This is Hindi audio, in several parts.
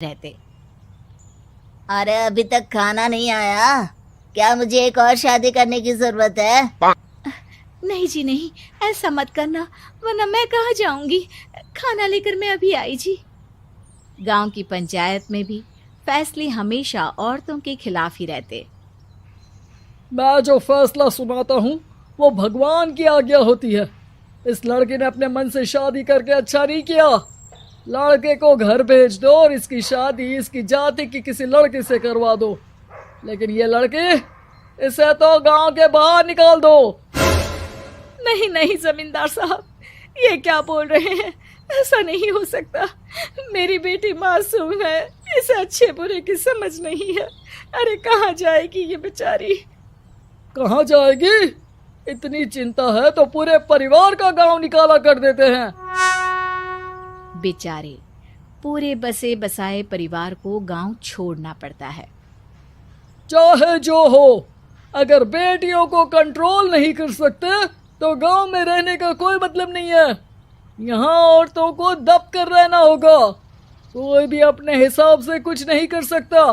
रहते। अरे अभी तक खाना नहीं आया, क्या मुझे एक और शादी करने की जरूरत है? नहीं जी नहीं, ऐसा मत करना, वरना मैं कहाँ जाऊंगी। खाना लेकर मैं अभी आई जी। गांव की पंचायत में भी फैसले हमेशा औरतों के खिलाफ ही रहते। मैं जो फैसला सुनाता हूँ वो भगवान की आज्ञा होती है। इस लड़के ने अपने मन से शादी करके अच्छा नहीं किया। लड़के को घर भेज दो और इसकी शादी इसकी जाति की किसी लड़के से करवा दो। लेकिन ये लड़की, इसे तो गांव के बाहर निकाल दो। नहीं नहीं जमींदार साहब, ये क्या बोल रहे हैं? ऐसा नहीं हो सकता। मेरी बेटी मासूम है, इसे अच्छे बुरे की समझ नहीं है। अरे कहाँ जाएगी ये बेचारी? कहाँ जाएगी? इतनी चिंता है तो पूरे परिवार का गांव निकाला कर देते हैं। बेचारे पूरे बसे बसाए परिवार को गांव छोड़ना पड़ता है। चाहे जो हो, अगर बेटियों को कंट्रोल नहीं कर सकते तो गांव में रहने का कोई मतलब नहीं है। यहाँ औरतों को दब कर रहना होगा। कोई भी अपने हिसाब से कुछ नहीं कर सकता,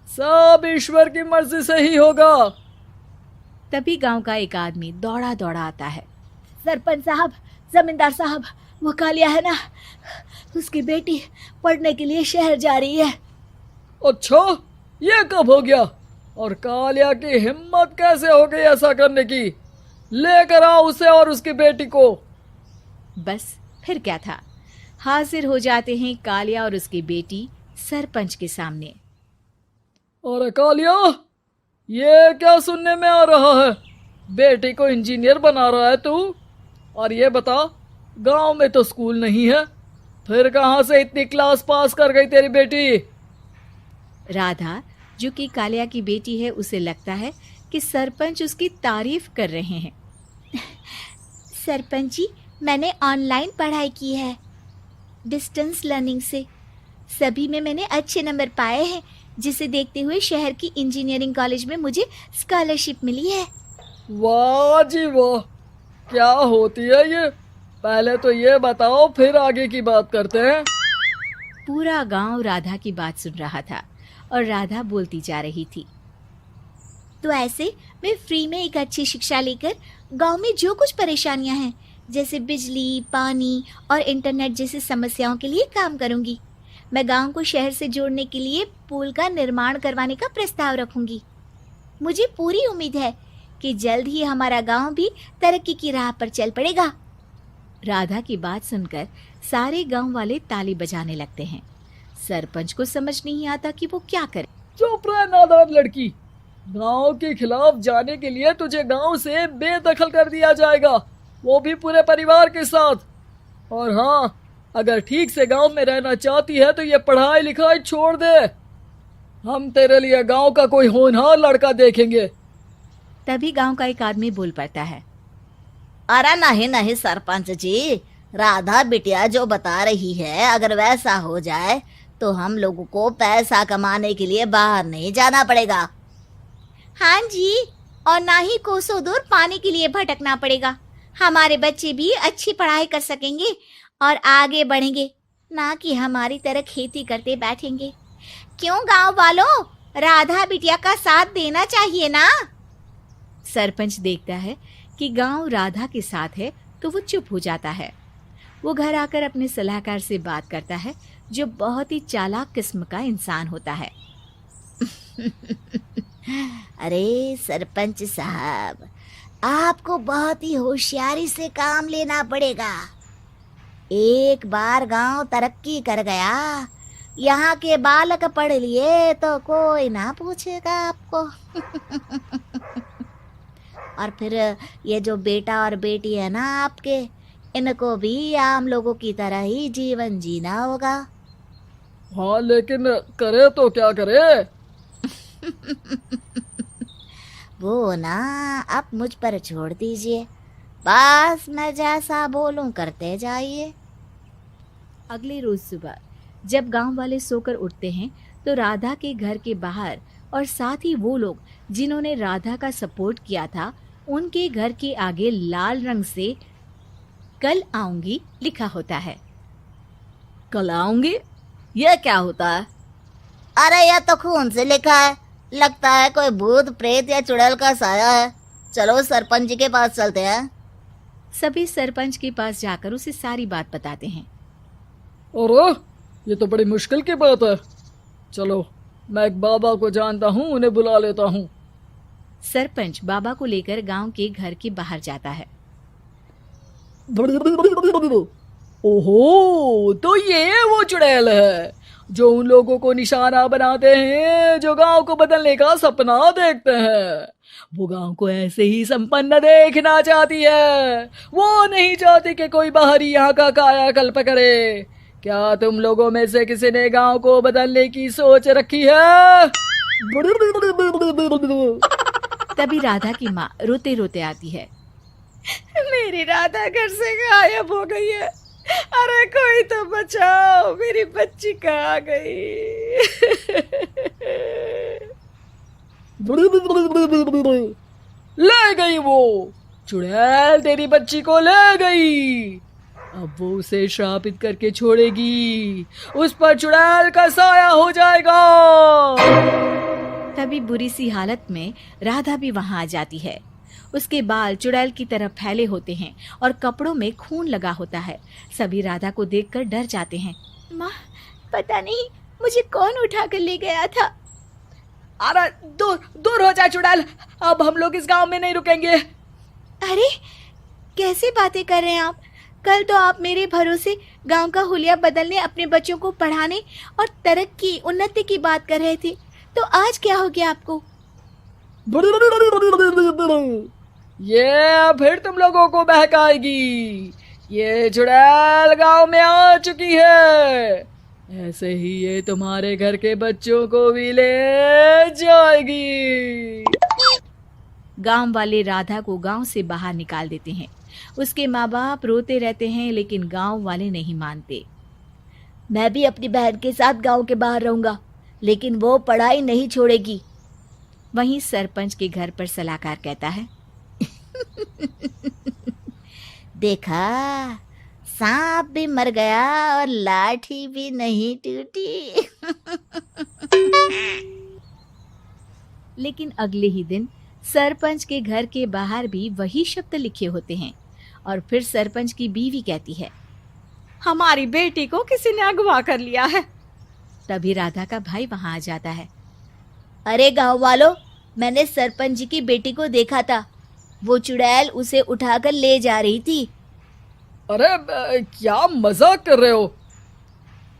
सब ईश्वर की मर्जी से ही होगा। तभी गांव का एक आदमी दौड़ा दौड़ा आता है। सरपंच साहब, जमींदार साहब, वो कालिया है ना, उसकी बेटी पढ़ने के लिए शहर जा रही है। अच्छा, ये कब हो गया? और कालिया की हिम्मत कैसे हो गई ऐसा करने की? लेकर आओ उसे और उसकी बेटी को। बस फिर क्या था, हाजिर हो जाते हैं कालिया और उसकी बेटी सरपंच के सामने। अरे कालिया, ये क्या सुनने में आ रहा है? बेटी को इंजीनियर बना रहा है तू? और ये बता, गांव में तो स्कूल नहीं है, फिर कहां से इतनी क्लास पास कर गई तेरी बेटी? राधा, जो कि कालिया की बेटी है, उसे लगता है कि सरपंच उसकी तारीफ कर रहे हैं। सरपंच जी, मैंने ऑनलाइन पढ़ाई की है, डिस्टेंस लर्निंग से। सभी में मैंने अच्छे नंबर पाए हैं, जिसे देखते हुए शहर की इंजीनियरिंग कॉलेज में मुझे स्कॉलरशिप मिली है। वाह जी वाह, क्या होती है ये? पहले तो ये बताओ, फिर आगे की बात करते हैं। पूरा गांव राधा की बात सुन रहा था और राधा बोलती जा रही थी। तो ऐसे मैं फ्री में एक अच्छी शिक्षा लेकर गांव में जो कुछ परेशानियां हैं, जैसे बिजली, पानी और इंटरनेट जैसी समस्याओं के लिए काम करूंगी। मैं गांव को शहर से जोड़ने के लिए पुल का निर्माण करवाने का प्रस्ताव रखूंगी। मुझे पूरी उम्मीद है कि जल्द ही हमारा गांव भी तरक्की की राह पर चल पड़ेगा। राधा की बात सुनकर सारे गांव वाले ताली बजाने लगते हैं। सरपंच को समझ नहीं आता कि वो क्या करे। चुप रह नादान लड़की, गांव के खिलाफ जाने के लिए तुझे गांव से बेदखल कर दिया जाएगा, वो भी पूरे परिवार के साथ। और हाँ, अगर ठीक से गांव में रहना चाहती है तो ये पढ़ाई लिखाई छोड़ दे। हम तेरे लिए गांव का कोई होनहार लड़का देखेंगे। तभी गांव का एक आदमी बोल पड़ता है। अरे नहीं नहीं सरपंच जी, राधा बिटिया जो बता रही है, अगर वैसा हो जाए तो हम लोगों को पैसा कमाने के लिए बाहर नहीं जाना पड़ेगा। हाँ जी, और ना ही कोसों दूर पानी के लिए भटकना पड़ेगा। हमारे बच्चे भी अच्छी पढ़ाई कर सकेंगे और आगे बढ़ेंगे, ना कि हमारी तरह खेती करते बैठेंगे। क्यों गांव वालों, राधा बिटिया का साथ देना चाहिए ना। सरपंच देखता है कि गांव राधा के साथ है तो वो चुप हो जाता है। वो घर आकर अपने सलाहकार से बात करता है, जो बहुत ही चालाक किस्म का इंसान होता है। अरे सरपंच साहब, आपको बहुत ही होशियारी से काम लेना पड़ेगा। एक बार गांव तरक्की कर गया, यहाँ के बालक पढ़ लिए तो कोई ना पूछेगा आपको। और फिर ये जो बेटा और बेटी है ना आपके, इनको भी आम लोगों की तरह ही जीवन जीना होगा। हाँ, लेकिन करे तो क्या करे? वो ना आप मुझ पर छोड़ दीजिए, बस मैं जैसा बोलूं करते जाइए। अगले रोज सुबह जब गांव वाले सोकर उठते हैं तो राधा के घर के बाहर और साथ ही वो लोग जिन्होंने राधा का सपोर्ट किया था, उनके घर के आगे लाल रंग से कल आऊंगी लिखा होता है। कल आऊंगी? यह क्या होता है? अरे यह तो खून से लिखा है, लगता है कोई भूत प्रेत या चुड़ैल का साया है। चलो सरपंच जी के पास चलते हैं। सभी सरपंच के पास जाकर उसे सारी बात बताते हैं। अरे ये तो बड़ी मुश्किल की बात है। चलो मैं एक बाबा को जानता हूँ, उन्हें बुला लेता हूँ। सरपंच बाबा को लेकर गांव के घर के बाहर जाता है। ओहो, तो ये वो चुड़ैल है जो उन लोगों को निशाना बनाते हैं जो गांव को बदलने का सपना देखते हैं। वो गांव को ऐसे ही संपन्न देखना चाहती है। वो नहीं चाहती कि कोई बाहरी यहाँ का कायाकल्प करे। क्या तुम लोगों में से किसी ने गांव को बदलने की सोच रखी है? तभी राधा की माँ रोते रोते आती है। मेरी राधा घर से गायब हो गई है। अरे कोई तो बचाओ, मेरी बच्ची कहाँ गई? ले गई वो चुड़ैल, तेरी बच्ची को ले गई। अब वो उसे श्रापित करके छोड़ेगी, उस पर चुड़ैल का साया हो जाएगा। तभी बुरी सी हालत में राधा भी वहां आ जाती है। उसके बाल चुड़ैल की तरह फैले होते हैं और कपड़ों में खून लगा होता है। सभी राधा को देखकर डर जाते हैं। माँ, पता नहीं मुझे कौन उठा कर ले गया था। अरे दूर दूर हो जा चुड़ैल, अब हम लोग इस गांव में नहीं रुकेंगे। अरे कैसे बातें कर रहे हैं आप? कल तो आप मेरे भरोसे गांव का हुलिया बदलने, अपने बच्चों को पढ़ाने और तरक्की उन्नति की बात कर रहे थे, तो आज क्या हो गया आपको? ये फिर तुम लोगों को बहकाएगी। ये चुड़ैल गांव में आ चुकी है, ऐसे ही ये तुम्हारे घर के बच्चों को भी ले जाएगी। गांव वाले राधा को गांव से बाहर निकाल देते हैं। उसके माँ बाप रोते रहते हैं, लेकिन गांव वाले नहीं मानते। मैं भी अपनी बहन के साथ गांव के बाहर रहूंगा, लेकिन वो पढ़ाई नहीं छोड़ेगी। वहीं सरपंच के घर पर सलाहकार कहता है। देखा, सांप भी मर गया और लाठी भी नहीं टूटी। लेकिन अगले ही दिन सरपंच के घर के बाहर भी वही शब्द लिखे होते हैं। और फिर सरपंच की बीवी कहती है, हमारी बेटी को किसी ने अगवा कर लिया है। तभी राधा का भाई वहां आ जाता है। अरे गांव वालों, मैंने सरपंच जी की बेटी को देखा था। वो चुड़ैल उसे उठाकर ले जा रही थी। अरे क्या मजाक कर रहे हो?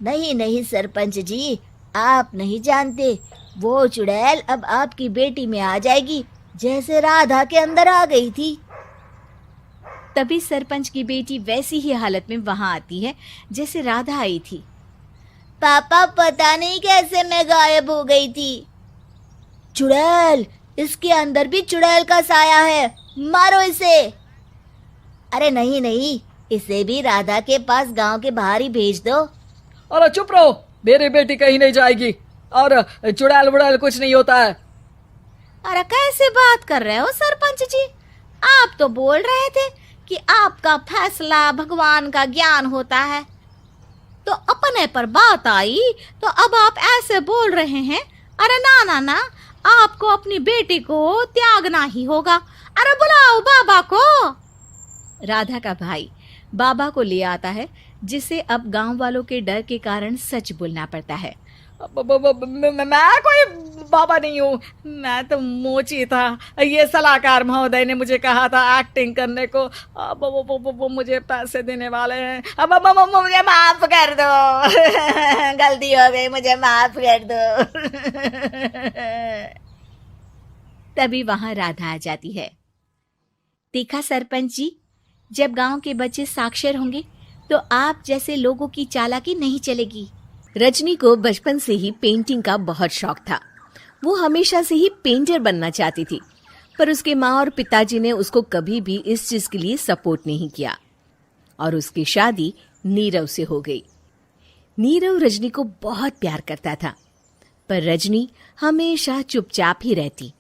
नहीं नहीं सरपंच जी, आप नहीं जानते। वो चुड़ैल अब आपकी बेटी में आ जाएगी, जैसे राधा के अंदर आ गई थी। तभी सरपंच की बेटी वैसी ही हालत में वहां आती है जैसे राधा आई थी। पापा, पता नहीं कैसे मैं गायब हो गई थी। चुड़ैल, इसके अंदर भी चुड़ैल का साया है, मारो इसे। अरे नहीं नहीं, इसे भी राधा के पास गांव के बाहर ही भेज दो। अरे चुप रहो, मेरी बेटी कहीं नहीं जाएगी और चुड़ैल वुड़ैल कुछ नहीं होता है। अरे कैसे बात कर रहे हो सरपंच जी? आप तो बोल रहे थे कि आपका फैसला भगवान का ज्ञान होता है, तो अपने पर बात आई तो अब आप ऐसे बोल रहे हैं। अरे ना ना ना, आपको अपनी बेटी को त्यागना ही होगा। अरे बुलाओ बाबा को। राधा का भाई बाबा को ले आता है, जिसे अब गांव वालों के डर के कारण सच बोलना पड़ता है। मैं कोई बाबा नहीं हूँ, मैं तो मोची था। ये सलाहकार महोदय ने मुझे कहा था एक्टिंग करने को। अब वो मुझे पैसे देने वाले हैं। अब मुझे माफ कर दो। गलती हो गई, मुझे माफ कर दो। तभी वहां राधा आ जाती है। देखा सरपंच जी, जब गांव के बच्चे साक्षर होंगे तो आप जैसे लोगों की चालाकी नहीं चलेगी। रजनी को बचपन से ही पेंटिंग का बहुत शौक था। वो हमेशा से ही पेंटर बनना चाहती थी, पर उसके माँ और पिताजी ने उसको कभी भी इस चीज के लिए सपोर्ट नहीं किया और उसकी शादी नीरव से हो गई। नीरव रजनी को बहुत प्यार करता था, पर रजनी हमेशा चुपचाप ही रहती।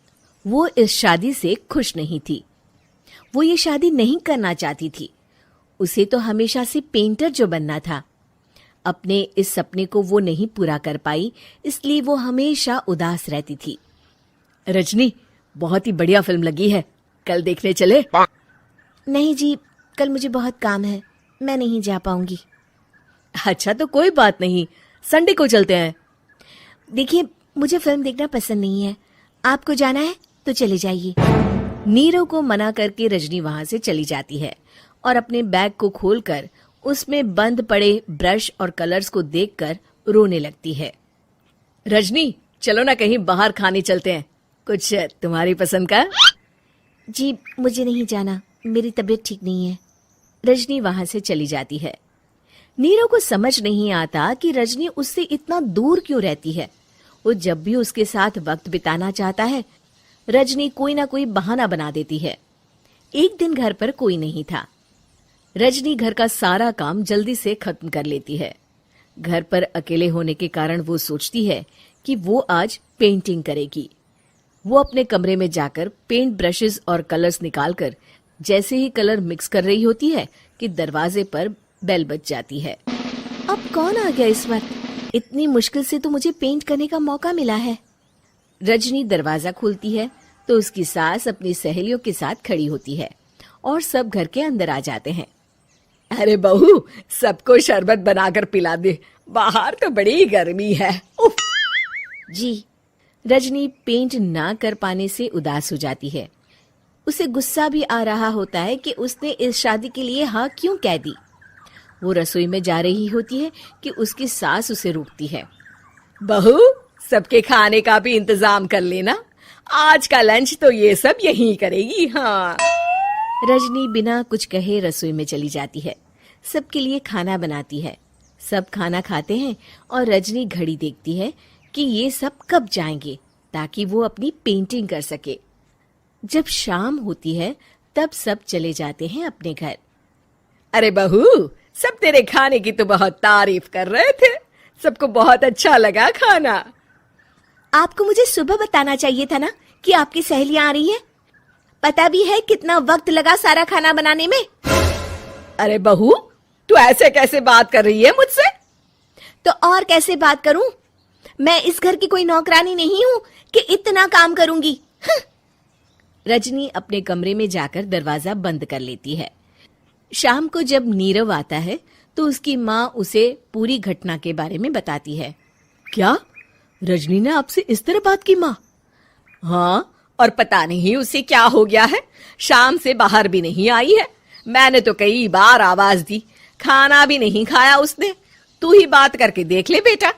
वो इस शादी से खुश नहीं थी। वो ये शादी नहीं करना चाहती थी। उसे तो हमेशा से पेंटर जो बनना था। अपने इस सपने को वो नहीं पूरा कर पाई, इसलिए वो हमेशा उदास रहती थी। रजनी, बहुत ही बढ़िया फिल्म लगी है, कल देखने चले? नहीं जी, कल मुझे बहुत काम है, मैं नहीं जा पाऊंगी। अच्छा तो कोई बात नहीं, संडे को चलते हैं। देखिए, मुझे फिल्म देखना पसंद नहीं है, आपको जाना है तो चले जाइए। नीरव को मना करके रजनी वहां से चली जाती है और अपने बैग को खोलकर उसमें बंद पड़े ब्रश और कलर्स को देखकर रोने लगती है। रजनी, चलो ना कहीं बाहर खाने चलते हैं, कुछ तुम्हारी पसंद का। जी, मुझे नहीं जाना, मेरी तबीयत ठीक नहीं है। रजनी वहां से चली जाती है। नीरव को समझ नहीं आता कि रजनी उससे इतना दूर क्यों रहती है। वो जब भी उसके साथ वक्त बिताना चाहता है, रजनी कोई ना कोई बहाना बना देती है। एक दिन घर पर कोई नहीं था। रजनी घर का सारा काम जल्दी से खत्म कर लेती है। घर पर अकेले होने के कारण वो सोचती है कि वो आज पेंटिंग करेगी। वो अपने कमरे में जाकर पेंट ब्रशेस और कलर्स निकालकर जैसे ही कलर मिक्स कर रही होती है कि दरवाजे पर बेल बज जाती है। अब कौन आ गया इस वक्त? इतनी मुश्किल से तो मुझे पेंट करने का मौका मिला है। रजनी दरवाजा खोलती है तो उसकी सास अपनी सहेलियों के साथ खड़ी होती है और सब घर के अंदर आ जाते हैं। अरे बहू, सबको शरबत बनाकर पिला दे, बाहर तो बड़ी गर्मी है। उफ। जी। रजनी पेंट ना कर पाने से उदास हो जाती है। उसे गुस्सा भी आ रहा होता है कि उसने इस शादी के लिए हाँ क्यों कह दी। वो रसोई में जा रही होती है कि उसकी सास उसे रोकती है। बहू, सबके खाने का भी इंतजाम कर लेना, आज का लंच तो ये सब यहीं करेगी। हाँ। रजनी बिना कुछ कहे रसोई में चली जाती है। सबके लिए खाना बनाती है। सब खाना खाते हैं और रजनी घड़ी देखती है कि ये सब कब जाएंगे ताकि वो अपनी पेंटिंग कर सके। जब शाम होती है तब सब चले जाते हैं अपने घर। अरे बहू, सब तेरे खाने की तो बहुत तारीफ कर रहे थे, सबको बहुत अच्छा लगा खाना। आपको मुझे सुबह बताना चाहिए था ना कि आपकी सहेलियां आ रही हैं। पता भी है कितना वक्त लगा सारा खाना बनाने में। अरे बहू, तू ऐसे कैसे बात कर रही है मुझसे? तो और कैसे बात करूं? मैं इस घर की कोई नौकरानी नहीं हूं कि इतना काम करूंगी। रजनी अपने कमरे में जाकर दरवाजा बंद कर लेती है। शाम को जब नीरव आता है तो उसकी माँ उसे पूरी घटना के बारे में बताती है। क्या रजनी ने आपसे इस तरह बात की माँ? हाँ, और पता नहीं उसे क्या हो गया है, शाम से बाहर भी नहीं आई है। मैंने तो कई बार आवाज दी, खाना भी नहीं खाया उसने। तू ही बात करके देख ले बेटा।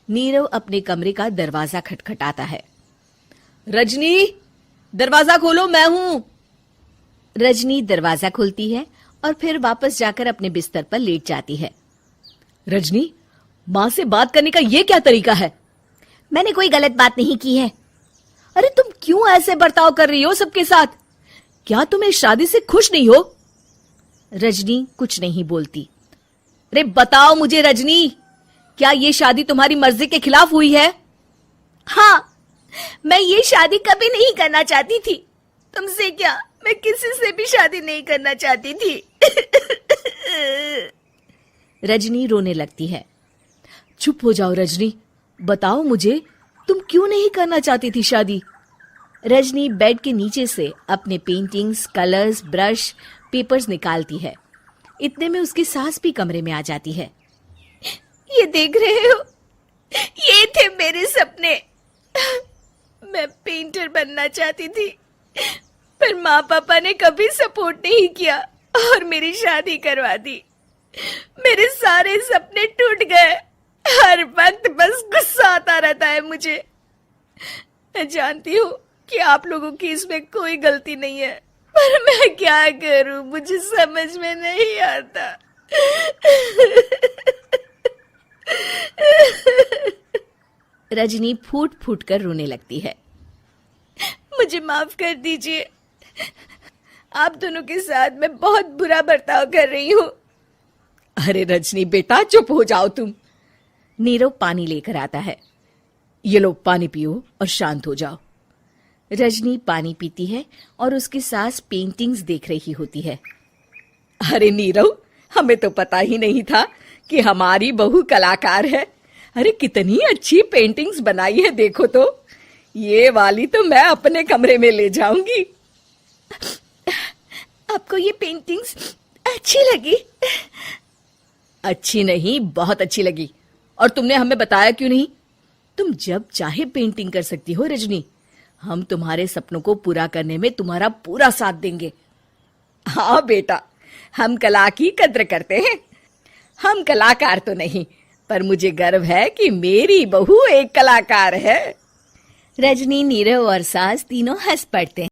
नीरव अपने कमरे का दरवाजा खटखटाता है। रजनी, दरवाजा खोलो, मैं हूं। रजनी दरवाजा खोलती है और फिर वापस जाकर अपने बिस्तर पर लेट जाती है। रजनी, माँ से बात करने का ये क्या तरीका है? मैंने कोई गलत बात नहीं की है। अरे तुम क्यों ऐसे बर्ताव कर रही हो सबके साथ? क्या तुम इस शादी से खुश नहीं हो? रजनी कुछ नहीं बोलती। अरे बताओ मुझे रजनी, क्या ये शादी तुम्हारी मर्जी के खिलाफ हुई है? हाँ, मैं ये शादी कभी नहीं करना चाहती थी। तुमसे क्या, मैं किसी से भी शादी नहीं करना चाहती थी। रजनी रोने लगती है। चुप हो जाओ रजनी, बताओ मुझे, तुम क्यों नहीं करना चाहती थी शादी? रजनी बेड के नीचे से अपने पेंटिंग्स, कलर्स, ब्रश, पेपर्स निकालती है। इतने में उसकी सास भी कमरे में आ जाती है। ये देख रहे हो, ये थे मेरे सपने। मैं पेंटर बनना चाहती थी, पर माँ पापा ने कभी सपोर्ट नहीं किया और मेरी शादी करवा दी। मेरे सारे सपने टूट गए। हर वक्त बस गुस्सा आता रहता है मुझे। मैं जानती हूँ कि आप लोगों की इसमें कोई गलती नहीं है, पर मैं क्या करूँ, मुझे समझ में नहीं आता। रजनी फूट फूट कर रोने लगती है। मुझे माफ कर दीजिए, आप दोनों के साथ मैं बहुत बुरा बर्ताव कर रही हूँ। अरे रजनी बेटा, चुप हो जाओ तुम। नीरव पानी लेकर आता है। ये लो पानी पियो और शांत हो जाओ। रजनी पानी पीती है और उसकी सास पेंटिंग्स देख रही होती है। अरे नीरव, हमें तो पता ही नहीं था कि हमारी बहू कलाकार है। अरे कितनी अच्छी पेंटिंग्स बनाई है, देखो तो। ये वाली तो मैं अपने कमरे में ले जाऊंगी। आपको ये पेंटिंग्स अच्छी लगी? अच्छी नहीं, बहुत अच्छी लगी। और तुमने हमें बताया क्यों नहीं? तुम जब चाहे पेंटिंग कर सकती हो रजनी। हम तुम्हारे सपनों को पूरा करने में तुम्हारा पूरा साथ देंगे। हाँ बेटा, हम कला की कद्र करते हैं। हम कलाकार तो नहीं, पर मुझे गर्व है कि मेरी बहू एक कलाकार है। रजनी, नीरव और सास तीनों हंस पड़ते हैं।